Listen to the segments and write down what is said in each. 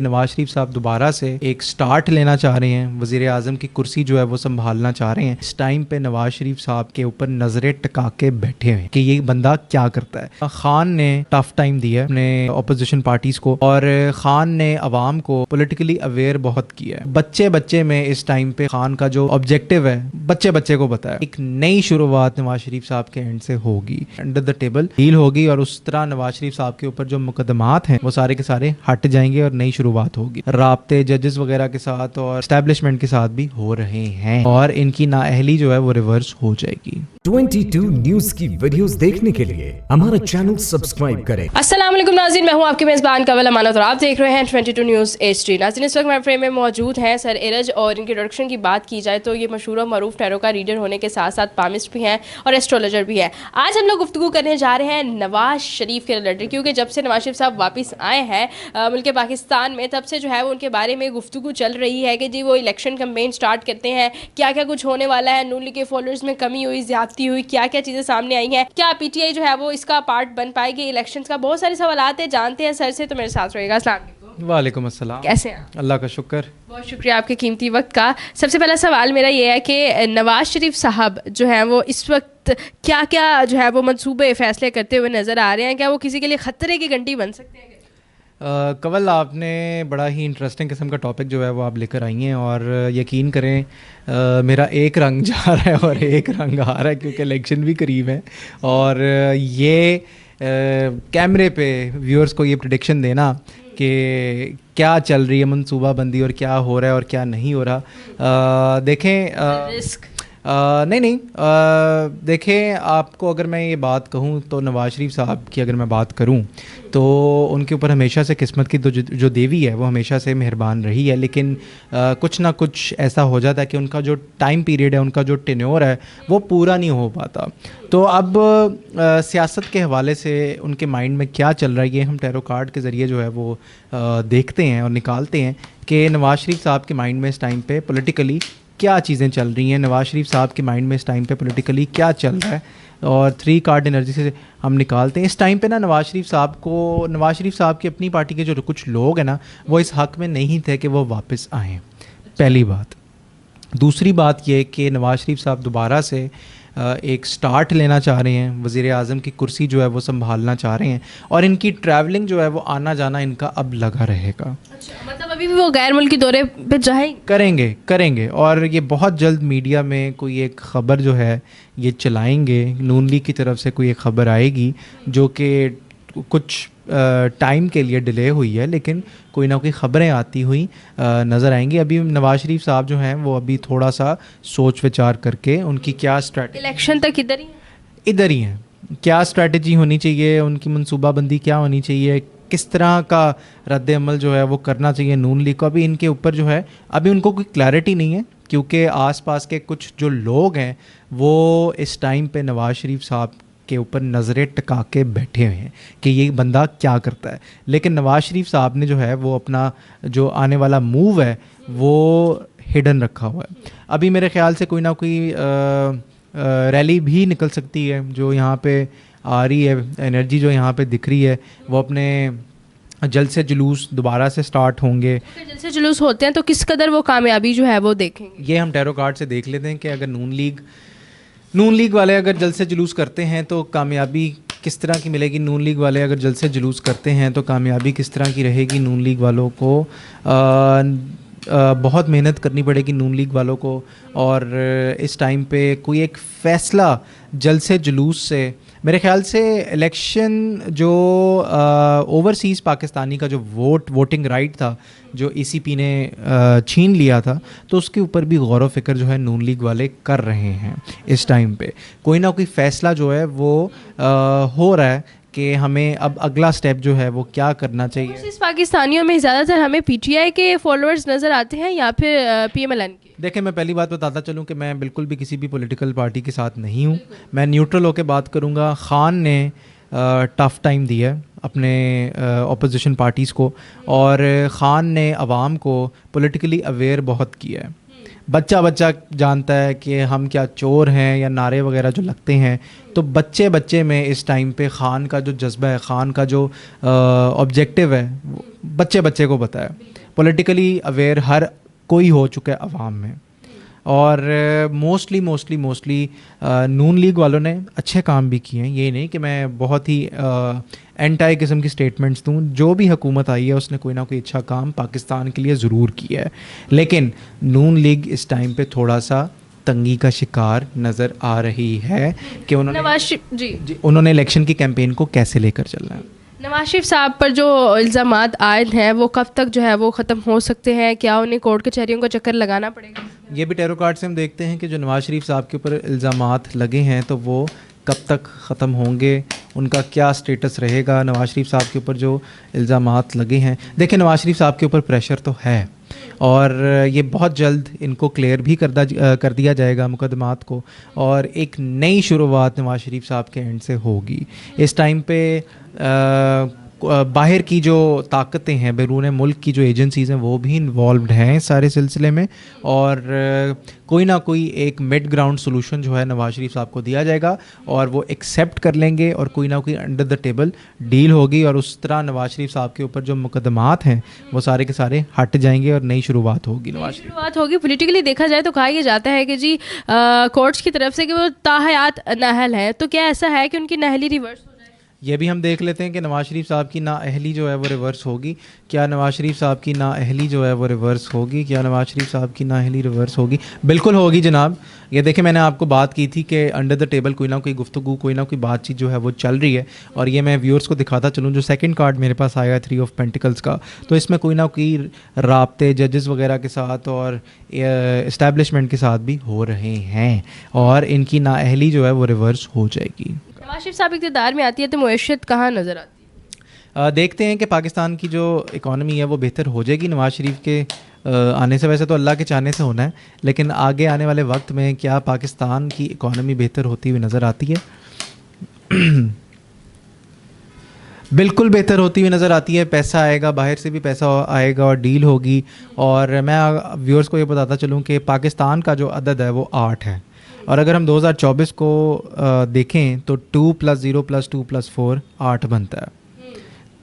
नवाज शरीफ साहब दोबारा से एक स्टार्ट लेना चाह रहे हैं, वज़ीर आज़म की कुर्सी जो है वो संभालना चाह रहे हैं। इस टाइम पे नवाज शरीफ साहब के ऊपर नजरें टिका के बैठे हुए कि ये बंदा क्या करता है। खान ने टफ टाइम दिया अपने ऑपोजिशन पार्टीज को और खान ने अवाम को पॉलिटिकली अवेयर बहुत किया है। बच्चे बच्चे में इस टाइम पे खान का जो ऑब्जेक्टिव है बच्चे बच्चे को पता है। एक नई शुरुआत नवाज शरीफ साहब के एंड से होगी, अंडर द टेबल डील होगी और उस तरह नवाज शरीफ साहब के ऊपर जो मुकदमात हैं वो सारे के सारे हट जाएंगे और नई शुरुआत होगी। राब्ते जजेस वगैरह के साथ और एस्टेब्लिशमेंट के साथ भी हो रहे हैं और इनकी नाअहली जो है वो रिवर्स हो जाएगी। 22 न्यूज की वीडियोस देखने के लिए हमारा चैनल सब्सक्राइब करें। अस्सलाम वालेकुम नाज़रीन, मैं हूं आपके मेज़बान कवल अमानत और आप देख रहे हैं 22 न्यूज़ HD। नाज़रीन, इस वक्त हमारे फ्रेम में मौजूद हैं सर इरज और इनके इंट्रोडक्शन की बात की जाए तो ये मशहूर और मरूफ टैरो का रीडर होने के साथ साथ पामिस्ट भी हैं और एस्ट्रोलॉजर भी हैं। आज हम लोग गुफ्तगू करने जा रहे हैं नवाज शरीफ के रिलेटेड, क्योंकि जब से नवाज शरीफ साहब वापस आए हैं मुल्क पाकिस्तान में तब से जो है वो उनके बारे में गुफ्तगू चल रही है कि जी वो इलेक्शन कैंपेन स्टार्ट करते हैं, क्या क्या कुछ होने वाला है, नून लीग के फॉलोअर्स में कमी हुई, ज्यादती हुई, क्या क्या चीज़ें सामने आई हैं, क्या PTI जो है वो इसका पार्ट बन पाएगी इलेक्शंस का। बहुत सारे सवालात हैं, जानते हैं सर से, तो मेरे साथ रहेगा। अस्सलाम वालेकुम। वालेकुम अस्सलाम। कैसे हैं? अल्लाह का शुक्र। बहुत शुक्रिया आपके कीमती वक्त का। सबसे पहला सवाल मेरा ये है कि नवाज शरीफ साहब जो हैं वो इस वक्त क्या क्या जो है वो मंसूबे फैसले करते हुए नज़र आ रहे हैं, क्या वो किसी के लिए ख़तरे की घंटी बन सकते हैं? कवल, आपने बड़ा ही इंटरेस्टिंग किस्म का टॉपिक जो है वो आप लेकर आई हैं और यकीन करें मेरा एक रंग जा रहा है और एक रंग आ रहा है क्योंकि इलेक्शन भी करीब है और ये कैमरे पे व्यूअर्स को ये प्रेडिक्शन देना कि क्या चल रही है मनसूबाबंदी और क्या हो रहा है और क्या नहीं हो रहा। देखें रिस्क नहीं देखें, आपको अगर मैं ये बात कहूँ तो नवाज शरीफ साहब की अगर मैं बात करूँ तो उनके ऊपर हमेशा से किस्मत की तो जो देवी है वो हमेशा से मेहरबान रही है, लेकिन कुछ ना कुछ ऐसा हो जाता है कि उनका जो टाइम पीरियड है, उनका जो टेन्योर है वो पूरा नहीं हो पाता। तो अब सियासत के हवाले से उनके माइंड में क्या चल रहा है ये हम टैरो कार्ड के ज़रिए जो है वो देखते हैं और निकालते हैं कि नवाज शरीफ साहब के माइंड में इस टाइम पे पॉलिटिकली क्या चीज़ें चल रही हैं, नवाज शरीफ साहब के माइंड में इस टाइम पे पॉलिटिकली क्या चल रहा है और 3 कार्ड एनर्जी से हम निकालते हैं। इस टाइम पे ना नवाज शरीफ साहब की अपनी पार्टी के जो कुछ लोग हैं ना वो इस हक़ में नहीं थे कि वो वापस आएँ, पहली बात। दूसरी बात ये कि नवाज शरीफ साहब दोबारा से एक स्टार्ट लेना चाह रहे हैं, वज़ीर आज़म की कुर्सी जो है वो संभालना चाह रहे हैं और इनकी ट्रैवलिंग जो है वो आना जाना इनका अब लगा रहेगा। अच्छा, मतलब अभी भी वो गैर मुल्की दौरे पे जाए करेंगे और ये बहुत जल्द मीडिया में कोई एक ख़बर जो है ये चलाएंगे। नून लीग की तरफ से कोई एक ख़बर आएगी जो कि कुछ टाइम के लिए डिले हुई है, लेकिन कोई ना कोई ख़बरें आती हुई नज़र आएंगी। अभी नवाज शरीफ साहब जो हैं वो अभी थोड़ा सा सोच विचार करके उनकी क्या स्ट्रैटेजी, इलेक्शन तक इधर ही हैं, क्या स्ट्रैटेजी होनी चाहिए, उनकी मनसूबाबंदी क्या होनी चाहिए, किस तरह का रद्द अमल जो है वो करना चाहिए नून लीग को, अभी इनके ऊपर जो है अभी उनको कोई क्लैरिटी नहीं है क्योंकि आसपास के कुछ जो लोग हैं वो इस टाइम पे नवाज शरीफ साहब के ऊपर नज़रें टिका के बैठे हुए हैं कि ये बंदा क्या करता है। लेकिन नवाज शरीफ साहब ने जो है वो अपना जो आने वाला मूव है वो हिडन रखा हुआ है। अभी मेरे ख्याल से कोई ना कोई रैली भी निकल सकती है जो यहाँ पे आ रही है, एनर्जी जो यहाँ पे दिख रही है वो अपने जल्द से जुलूस दोबारा से स्टार्ट होंगे। जल्द से जुलूस होते हैं तो किस कदर वो कामयाबी जो है वो देखेंगे, ये हम टैरो कार्ड से देख लेते हैं कि अगर नून लीग वाले अगर जल्द से जुलूस करते हैं तो कामयाबी किस तरह की मिलेगी, नून लीग वाले अगर जल्द से जुलूस करते हैं तो कामयाबी किस तरह की रहेगी। नून लीग वालों को बहुत मेहनत करनी पड़ेगी नून लीग वालों को और इस टाइम पे कोई एक फ़ैसला जल्द से जुलूस से, मेरे ख्याल से इलेक्शन जो ओवरसीज़ पाकिस्तानी का जो वोटिंग राइट था जो ECP ने छीन लिया था तो उसके ऊपर भी गौर व फिक्र जो है नून लीग वाले कर रहे हैं। इस टाइम पे कोई ना कोई फ़ैसला जो है वो हो रहा है कि हमें अब अगला स्टेप जो है वो क्या करना चाहिए। इस पाकिस्तानियों में ज़्यादातर हमें PTI के फॉलोअर्स नज़र आते हैं या फिर PMLN के? देखिए, मैं पहली बात बताता चलूँ कि मैं बिल्कुल भी किसी भी पॉलिटिकल पार्टी के साथ नहीं हूँ, मैं न्यूट्रल होकर बात करूँगा। खान ने टफ़ टाइम दिया अपने ऑपोजिशन पार्टीज़ को और ख़ान ने अवाम को पॉलिटिकली अवेयर बहुत किया है। बच्चा बच्चा जानता है कि हम क्या चोर हैं, या नारे वगैरह जो लगते हैं, तो बच्चे बच्चे में इस टाइम पे खान का जो जज्बा है, खान का जो ऑब्जेक्टिव है, वो बच्चे बच्चे को पता है। पॉलिटिकली अवेयर हर कोई हो चुका है अवाम में, और मोस्टली नून लीग वालों ने अच्छे काम भी किए हैं। ये नहीं कि मैं बहुत ही एंटाई किस्म की स्टेटमेंट्स दूं, जो भी हुकूमत आई है उसने कोई ना कोई अच्छा काम पाकिस्तान के लिए ज़रूर किया है। लेकिन नून लीग इस टाइम पे थोड़ा सा तंगी का शिकार नज़र आ रही है कि नवाज शरीफ जी उन्होंने इलेक्शन की कैंपेन को कैसे लेकर चलना है। नवाज शरीफ साहब पर जो इल्ज़ामात आयद हैं वो कब तक जो है वो ख़त्म हो सकते हैं? क्या उन्हें कोर्ट कचहरियों का चक्कर लगाना पड़ेगा? ये भी टैरो कार्ड से हम देखते हैं कि जो नवाज शरीफ साहब के ऊपर इल्ज़ामात लगे हैं तो वो कब तक ख़त्म होंगे, उनका क्या स्टेटस रहेगा। नवाज शरीफ साहब के ऊपर जो इल्ज़ामात लगे हैं, देखिए नवाज शरीफ साहब के ऊपर प्रेशर तो है, और ये बहुत जल्द इनको क्लियर भी कर दिया जाएगा मुकदमात को, और एक नई शुरुआत नवाज शरीफ साहब के एंड से होगी। इस टाइम पे बाहर की जो ताकतें हैं, बैरून मुल्क की जो एजेंसीज़ हैं, वो भी इन्वॉल्व्ड हैं इस सारे सिलसिले में, और कोई ना कोई एक मिड ग्राउंड सोल्यूशन जो है नवाज शरीफ साहब को दिया जाएगा, और वो एक्सेप्ट कर लेंगे, और कोई ना कोई अंडर द टेबल डील होगी, और उस तरह नवाज शरीफ साहब के ऊपर जो मुकदमात हैं वो सारे के सारे हट जाएंगे, और नई शुरुआत होगी। नवाज शरीफ शुरुआत होगी। पॉलिटिकली देखा जाए तो कहा यह जाता है कि जी कोर्ट्स की तरफ से कि वो ताहयात नाअहल है, तो क्या ऐसा है कि उनकी नाअहली रिवर्स? ये भी हम देख लेते हैं कि नवाज शरीफ साहब की नाअहली जो है वो रिवर्स होगी। क्या नवाज शरीफ साहब की नाअहली जो है वो रिवर्स होगी? क्या नवाज शरीफ साहब की नाअहली रिवर्स होगी? बिल्कुल होगी जनाब। ये देखिए, मैंने आपको बात की थी कि अंडर द टेबल कोई ना कोई गुफ्तगू, कोई ना कोई बातचीत जो है वो चल रही है, और ये मैं व्यूअर्स को दिखाता चलूँ। जो सेकंड कार्ड मेरे पास आया है 3 ऑफ पेंटिकल्स का, तो इसमें कोई ना कोई राब्ते जजेस वगैरह के साथ और इस्टेब्लिशमेंट के साथ भी हो रहे हैं, और इनकी नाअहली जो है वो रिवर्स हो जाएगी। नवाज शरीफ साहब इक़्तिदार में आती है तो मुईशत कहाँ नज़र आती है? देखते हैं कि पाकिस्तान की जो इकॉनमी है वो बेहतर हो जाएगी नवाज शरीफ के आने से। वैसे तो अल्लाह के चाहने से होना है, लेकिन आगे आने वाले वक्त में क्या पाकिस्तान की इकॉनमी बेहतर होती हुई नज़र आती है? बिल्कुल बेहतर होती हुई नज़र आती है। पैसा आएगा, बाहर से भी पैसा आएगा, और डील होगी। और मैं व्यूअर्स को ये बताता चलूँ कि पाकिस्तान का जो अदद है वो 8 है, और अगर हम 2024 को देखें तो 2 + 0 + 2 + 4 8 बनता है।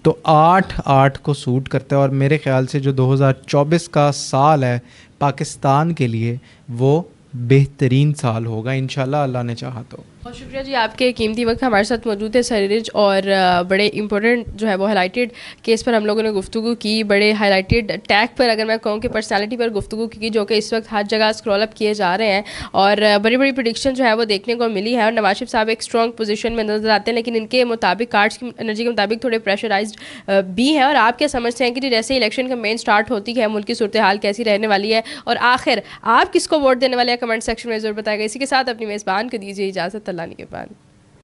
तो 8 को सूट करता है, और मेरे ख़्याल से जो 2024 का साल है पाकिस्तान के लिए वो बेहतरीन साल होगा इंशाल्लाह, अल्लाह ने चाहा तो। बहुत शुक्रिया जी, आपके कीमती वक्त हमारे साथ मौजूद है सर एरज, और बड़े इंपॉर्टेंट जो है वो हाईलाइटेड केस पर हम लोगों ने गुफ्तगू की, बड़े हाईलाइटेड टैग पर, अगर मैं कहूँ कि पर्सनालिटी पर गुफ्तगू की, जो कि इस वक्त हर जगह स्क्रॉल अप किए जा रहे हैं, और बड़ी बड़ी प्रेडिक्शन जो है वो देखने को मिली है। और नवाज शरीफ साहब एक स्ट्रॉन्ग पोजीशन में नजर आते हैं, लेकिन इनके मुताबिक कार्ड्स की एनर्जी के मुताबिक थोड़े प्रेशराइज्ड भी हैं। और आप क्या समझते हैं कि जैसे इलेक्शन कैंपेन स्टार्ट होती है, मुल्क की सूरत हाल कैसी रहने वाली है, और आखिर आप किसको वोट देने वाले हैं? कमेंट सेक्शन में ज़रूर बताएगा। इसी के साथ अपनी मेज़बान को दीजिए इजाज़त। अल्लाह निगहबान।